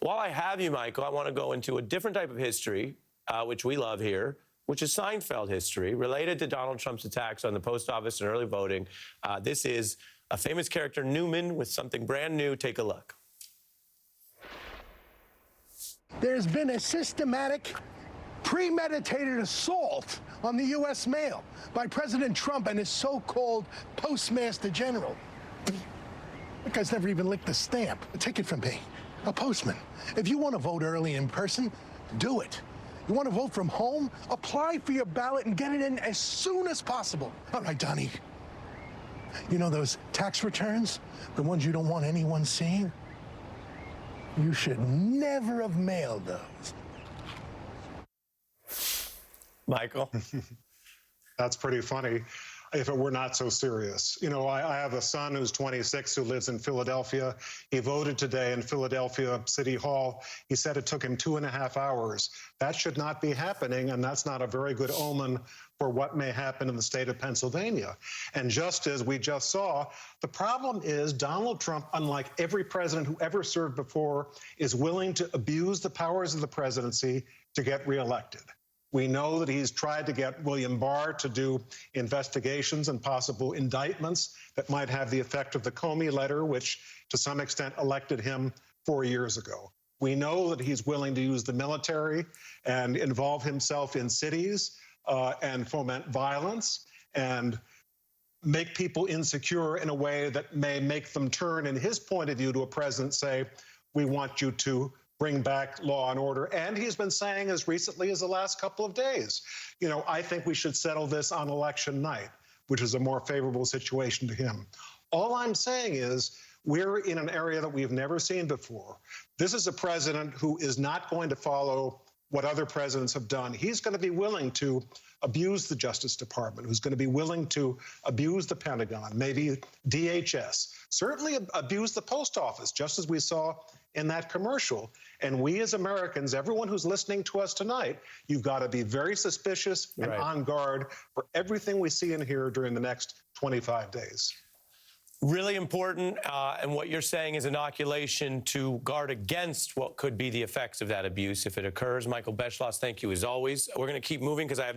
While I have you, Michael, I want to go into a different type of history, which we love here, which is Seinfeld history, related to Donald Trump's attacks on the post office and early voting. This is a famous character, Newman, with something brand new. Take a look. There's been a systematic, premeditated assault on the U.S. mail by President Trump and his so-called Postmaster General. That guy's never even licked a stamp. Take it from me, a postman. If you want to vote early in person, do it. You want to vote from home? Apply for your ballot and get it in as soon as possible. All right, Donnie. You know those tax returns? The ones you don't want anyone seeing? You should never have mailed those. Michael? That's pretty funny if it were not so serious. You know, I have a son who's 26 who lives in Philadelphia. He voted today in Philadelphia City Hall. He said it took him 2.5 hours. That should not be happening, and that's not a very good omen for what may happen in the state of Pennsylvania. And just as we just saw, the problem is Donald Trump, unlike every president who ever served before, is willing to abuse the powers of the presidency to get reelected. We know that he's tried to get William Barr to do investigations and possible indictments that might have the effect of the Comey letter, which to some extent elected him 4 years ago. We know that he's willing to use the military and involve himself in cities and foment violence and make people insecure in a way that may make them turn, in his point of view, to a president, say, we want you to bring back law and order. And he's been saying as recently as the last couple of days, you know, I think we should settle this on election night, which is a more favorable situation to him. All I'm saying is we're in an area that we've never seen before. This is a president who is not going to follow what other presidents have done. He's going to be willing to abuse the Justice Department, who's going to be willing to abuse the Pentagon, maybe DHS, certainly abuse the post office, just as we saw in that commercial. And we as Americans, everyone who's listening to us tonight, you've got to be very suspicious and on guard for everything we see and hear during the next 25 days. Really important, and what you're saying is inoculation to guard against what could be the effects of that abuse if it occurs. Michael Beschloss, thank you as always. We're going to keep moving because I have